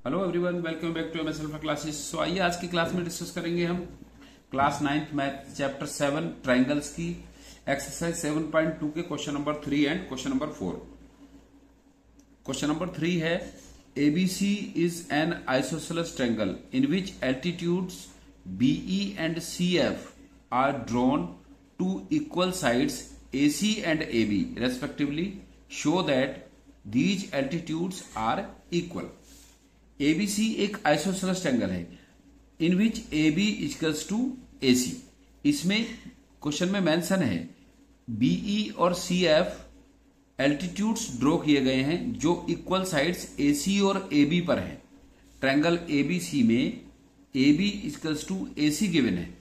Hello everyone, welcome back to MSL classes. So आइए आज की क्लास में डिस्कस करेंगे हम class 9th math chapter 7 triangles की एक्सरसाइज 7.2 के question number 3 and question number 4। Question number 3 है ABC is an isosceles triangle in which altitudes BE and CF are drawn to equal sides AC and AB respectively. Show that these altitudes are equal. ABC एक isosceles triangle है in which AB equals to AC. इसमें question में mention है BE और CF altitudes draw किए गए हैं जो इक्वल साइड्स एसी और एबी पर हैं। ट्रायंगल एबीसी में AB equals to AC given है,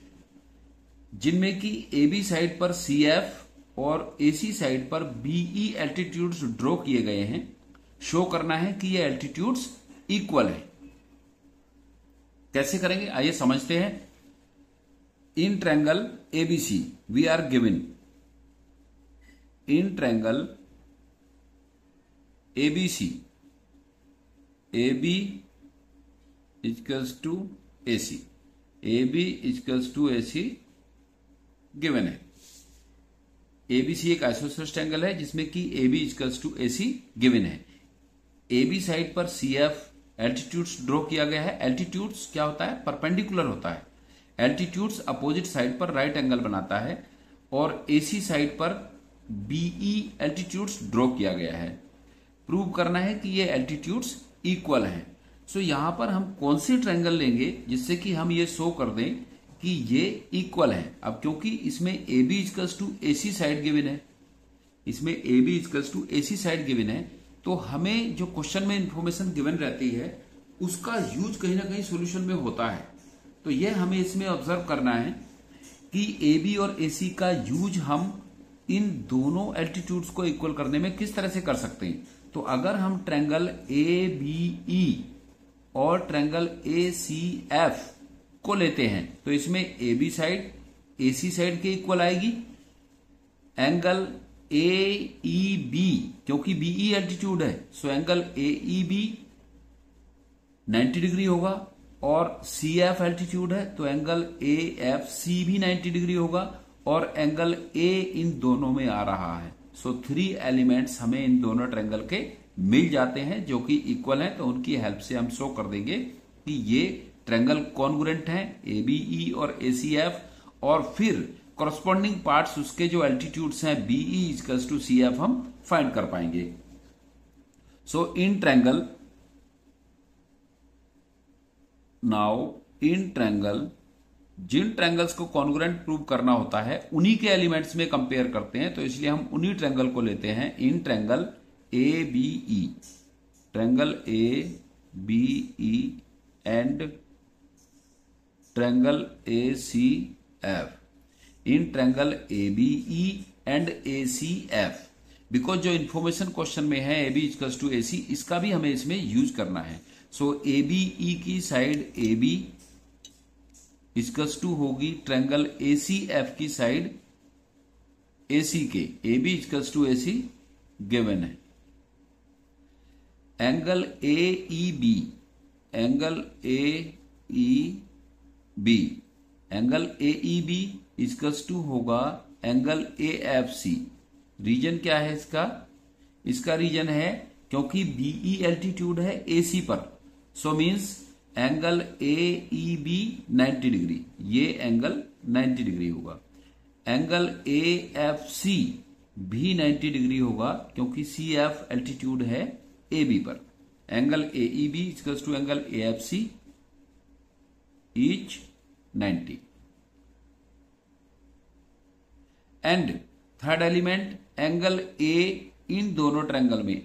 जिनमें कि एबी साइड पर सीएफ और एसी साइड पर बीई एल्टीट्यूड्स ड्रॉ किए गए हैं। शो करना है कि ये एल्टीट्यूड्स इक्वल है। कैसे करेंगे आइए समझते हैं। In triangle ABC we are given in triangle ABC AB equals to AC, AB equals to AC given है। एबीसी एक आइसोसेलेस ट्रायंगल है जिसमें कि AB equals to AC given है। AB साइड पर CF एल्टीट्यूड्स ड्रॉ किया गया है। एल्टीट्यूड्स क्या होता है? परपेंडिकुलर होता है। एल्टीट्यूड्स अपोजिट साइड पर राइट एंगल बनाता है और AC साइड पर BE एल्टीट्यूड्स ड्रॉ किया गया है। प्रूव करना है कि ये एल्टीट्यूड्स इक्वल हैं। सो यहां पर हम कौन सी ट्रायंगल लेंगे जिससे कि हम ये शो कर दें कि ये इक्वल है। अब क्योंकि इसमें AB equals to AC side given है, इसमें AB equals to AC side given है, तो हमें जो क्वेश्चन में इंफॉर्मेशन गिवन रहती है उसका यूज कहीं ना कहीं सॉल्यूशन में होता है। तो ये हमें इसमें ऑब्जर्व करना है कि AB और AC का यूज हम इन दोनों एल्टीट्यूड्स को इक्वल करने में किस तरह से कर सकते हैं। तो अगर हम ट्रायंगल ABE और ट्रायंगल ACF को लेते हैं तो इसमें AB साइड AC साइड के इक्वल आएगी। एंगल AEB क्योंकि BE एल्टीट्यूड है सो एंगल AEB 90 डिग्री होगा और CF एल्टीट्यूड है तो एंगल AFC भी 90 डिग्री होगा और एंगल A इन दोनों में आ रहा है। सो 3 एलिमेंट्स हमें इन दोनों ट्रायंगल के मिल जाते हैं जो कि इक्वल हैं। तो उनकी हेल्प से हम शो कर देंगे कि ये ट्रायंगल कॉन्ग्रुएंट हैं ABE और ACF, और फिर कॉरस्पॉन्डिंग पार्ट्स उसके जो एल्टीट्यूड्स हैं BE इक्वल्स टू CF हम फाइंड कर पाएंगे। So in triangle now in triangle जिन ट्रायंगल्स को कॉन्ग्रुएंट प्रूव करना होता है उन्हीं के एलिमेंट्स में कंपेयर करते हैं। तो इसलिए हम उन्हीं ट्रायंगल को लेते हैं in triangle ABE, triangle ABE and triangle ACF। In triangle ABE and ACF because जो इंफॉर्मेशन क्वेश्चन में है AB इक्वल्स टू AC, इसका भी हमें इसमें यूज करना है। सो ABE की साइड AB इक्वल्स टू होगी ट्रायंगल ACF की साइड AC के। AB equals to AC given है। Angle AEB, angle AEB, angle AEB equals to होगा एंगल AFC। रीजन क्या है इसका? इसका रीजन है क्योंकि BE एल्टीट्यूड है AC पर, so means angle AEB 90 degree, ये एंगल 90 डिग्री होगा। एंगल AFC भी 90 डिग्री होगा क्योंकि CF एल्टीट्यूड है AB पर। Angle AEB equals to angle AFC is 90। And third element angle A इन दोनों ट्रायंगल में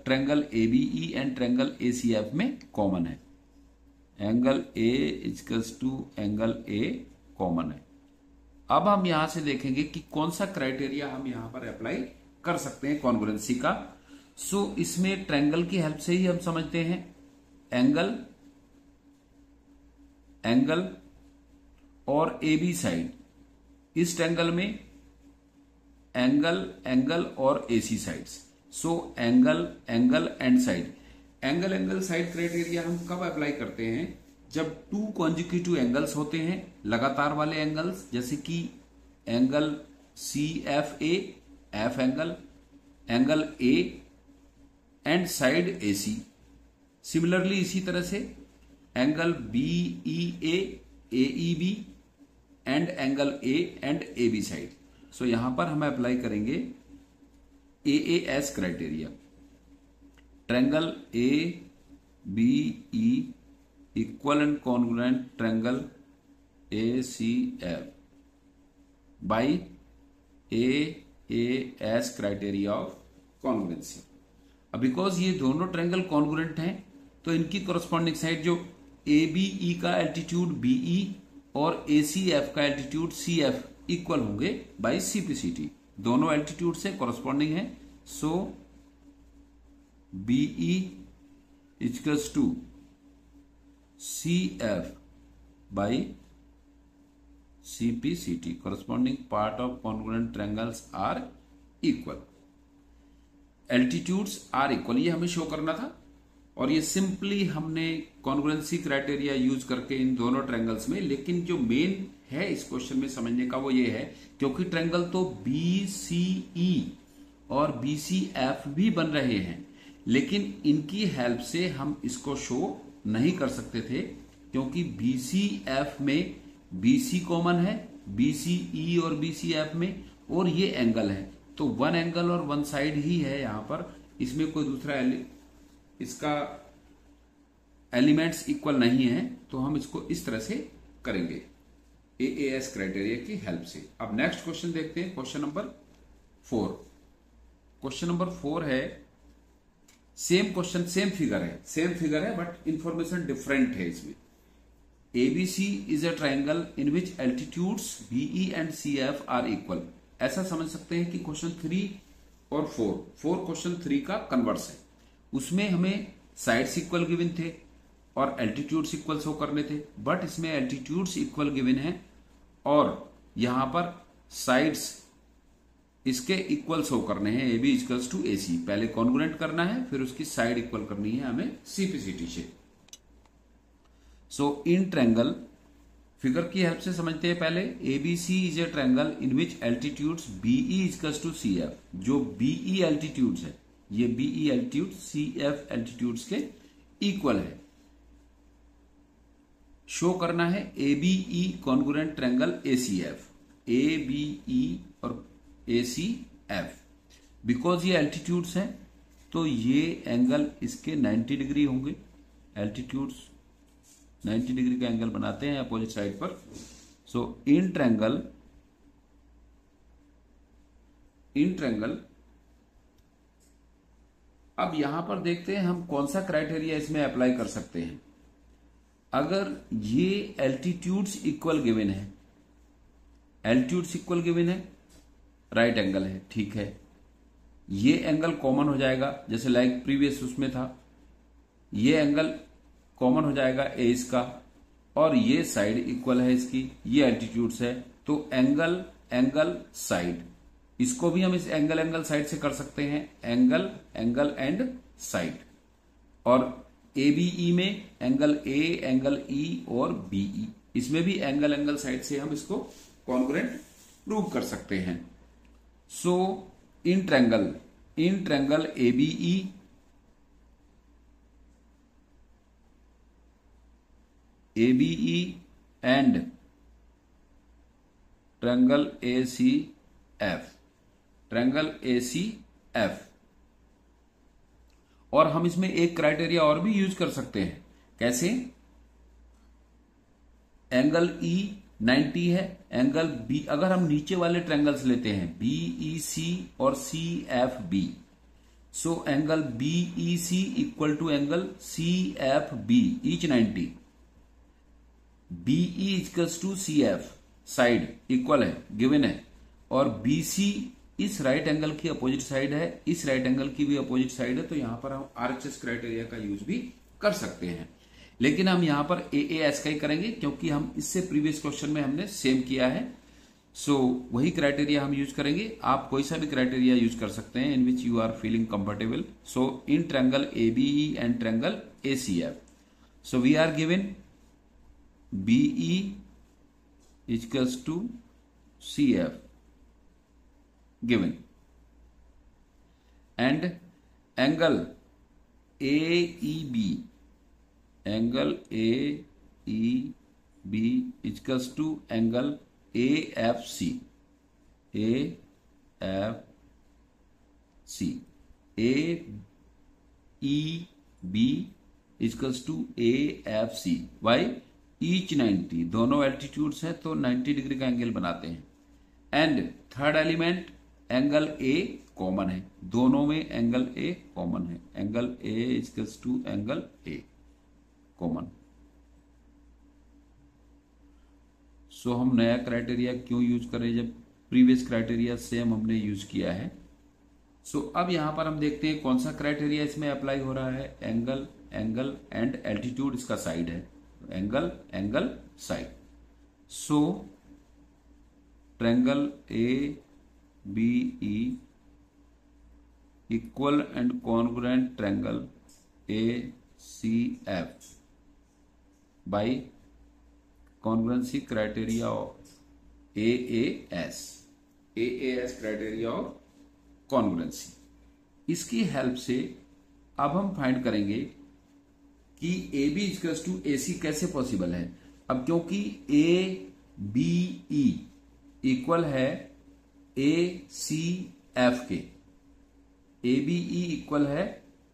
triangle ABE and triangle ACF में कॉमन है। Angle A equals to angle A common है। अब हम यहां से देखेंगे कि कौन सा क्राइटेरिया हम यहां पर अप्लाई कर सकते हैं कॉन्ग्रुएंसी का। सो इसमें ट्रायंगल की हेल्प से ही हम समझते हैं। एंगल और AB साइड, इस ट्रायंगल में एंगल और AC sides. So angle and side angle angle side criteria हम कब अप्लाई करते हैं? जब टू कॉन्जिक्यूटिव एंगल्स होते हैं, लगातार वाले एंगल्स, जैसे कि angle CFA, F angle A and side AC। Similarly इसी तरह से angle BEA, AEB and angle A and AB side. So यहां पर हम अप्लाई करेंगे AAS criteria. Triangle ABE equal and congruent triangle ACF by AAS criteria of congruency. अब because ये दोनों ट्रायंगल कॉन्ग्रुएंट हैं तो इनकी कॉरस्पॉन्डिंग साइड जो ABE का एल्टीट्यूड BE और ACF का एल्टीट्यूड CF इक्वल होंगे बाई CPCT। दोनों एल्टीट्यूड से कॉरस्पॉन्डिंग है। So BE equals to CF by CPCT। corresponding part of congruent triangles are equal, altitudes are equal, ये हमें शो करना था। और ये सिंपली हमने कॉन्ग्रुएंसी क्राइटेरिया यूज करके इन दोनों ट्रायंगल्स में, लेकिन जो मेन है इस क्वेश्चन में समझने का वो ये है, क्योंकि ट्रायंगल तो BCE और BCF भी बन रहे हैं, लेकिन इनकी हेल्प से हम इसको शो नहीं कर सकते थे, क्योंकि BCF में BC कॉमन है, BCE और BCF में, और ये एंगल है तो वन एंगल और वन साइड ही है यहां पर, इसमें कोई दूसरा इसका एलिमेंट्स इक्वल नहीं है, तो हम इसको इस तरह से करेंगे AAS क्राइटेरिया की हेल्प से। अब नेक्स्ट क्वेश्चन देखते हैं, क्वेश्चन नंबर 4। क्वेश्चन नंबर 4 है, सेम क्वेश्चन, सेम फिगर है बट इंफॉर्मेशन डिफरेंट है इसमें। ABC is a triangle in which altitudes BE and CF are equal। ऐसा समझ सकते हैं कि क्वेश्चन 3 और 4 क्वेश्चन 3 का कन्वर्स है। उसमें हमें साइड्स इक्वल गिवन थे और एल्टीट्यूड्स इक्वल शो करने थे, बट इसमें एल्टीट्यूड्स इक्वल गिवन है और यहां पर साइड्स इसके इक्वल शो करने हैं। AB इक्वल्स टू AC, पहले कॉन्ग्रुएंट करना है, फिर उसकी साइड इक्वल करनी है हमें CPCT से। सो इन ट्रायंगल, फिगर की हेल्प से समझते हैं पहले। ABC is a triangle in which altitudes BE equals to CF। जो BE एल्टीट्यूड्स है, ये BE एल्टीट्यूड CF एल्टीट्यूड्स के इक्वल है। शो करना है ABE congruent triangle ACF, ABE और ACF। बिकॉज ये एल्टीट्यूड्स हैं तो ये एंगल इसके 90 डिग्री होंगे। एल्टीट्यूड्स 90 डिग्री का एंगल बनाते हैं अपोजिट साइड पर। सो इन ट्रायंगल अब यहां पर देखते हैं हम कौन सा क्राइटेरिया इसमें अप्लाई कर सकते हैं। अगर ये एल्टीट्यूड्स इक्वल गिवन है, एल्टीट्यूड्स इक्वल गिवन है, राइट एंगल है, ठीक है, ये एंगल कॉमन हो जाएगा, जैसे लाइक प्रीवियस उसमें था, ये एंगल कॉमन हो जाएगा ए इसका, और ये साइड इक्वल है इसकी, ये एल्टीट्यूड्स है, तो एंगल एंगल साइड, इसको भी हम इस एंगल एंगल साइड से कर सकते हैं, एंगल एंगल एंड साइड। और ABE में एंगल A, एंगल E और BE, इसमें भी एंगल एंगल साइड से हम इसको कॉन्ग्रुएंट प्रूव कर सकते हैं। So in triangle ABE and triangle ACF, और हम इसमें एक क्राइटेरिया और भी यूज कर सकते हैं। कैसे? एंगल E 90 है, एंगल B, अगर हम नीचे वाले ट्रायंगल्स लेते हैं BEC और CFB, so angle BEC equal to angle CFB, each 90, BE equals to CF, side equal है, गिवन है, और BC इस राइट एंगल की अपोजिट साइड है, इस राइट एंगल की भी अपोजिट साइड है, तो यहां पर हम RHS क्राइटेरिया का यूज भी कर सकते हैं। लेकिन हम यहां पर AAS का ही करेंगे, क्योंकि हम इससे प्रीवियस क्वेश्चन में हमने सेम किया है। सो वही क्राइटेरिया हम यूज करेंगे, आप कोई सा भी क्राइटेरिया यूज कर सकते हैं in which you are feeling comfortable. So in triangle ABE and triangle ACF, so we are given BE equals to CF given, and angle AEB equals to angle AFC AEB equals to AFC. Why each 90, दोनों altitudes हैं तो 90 degree का angle बनाते हैं. And third element angle A common है, दोनों में angle A common है. Angle A equals to angle A common. So हम नया क्राइटेरिया क्यों यूज करें जब प्रीवियस क्राइटेरिया सेम हमने यूज किया है. सो अब यहां पर हम देखते हैं कौन सा क्राइटेरिया इसमें अप्लाई हो रहा है. एंगल एंगल एंड एल्टीट्यूड इसका साइड है, angle angle side. So triangle ABE equal and congruent triangle ACF by congruency criteria of AAS criteria of congruency. इसकी हेल्प से अब हम फाइंड करेंगे कि AB इक्वल्स टू AC कैसे पॉसिबल है. अब क्योंकि ABE इक्वल है ACF के, ABE इक्वल है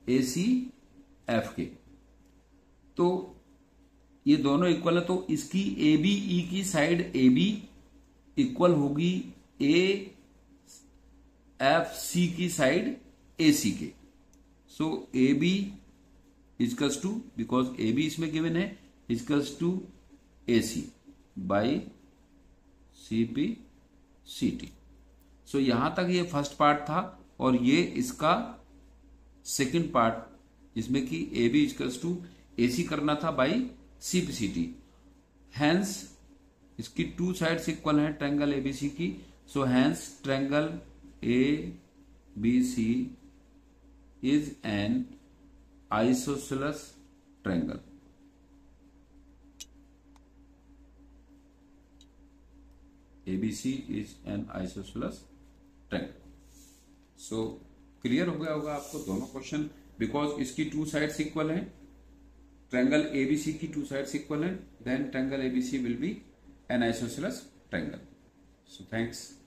ACF के, तो ये दोनों इक्वल है, तो इसकी ABE की साइड AB इक्वल होगी AFC की साइड AC के. So AB equals to, because AB इसमें गिवन है, equals to AC by CP/CT. So यहां तक ये फर्स्ट पार्ट था और ये इसका सेकंड पार्ट जिसमें कि AB इक्वल्स टू AC करना था बाई CP/CT. हैंस इसकी टू साइड्स इक्वल हैं ट्रायंगल ABC की. So hence triangle ABC is an isosceles triangle. ABC is an isosceles triangle. So clear हो गया होगा आपको दोनों क्वेश्चन, बिकॉज इसकी टू साइड्स इक्वल हैं, ट्रायंगल ABC की टू साइड्स इक्वल हैं, then triangle ABC will be an isosceles triangle. So thanks.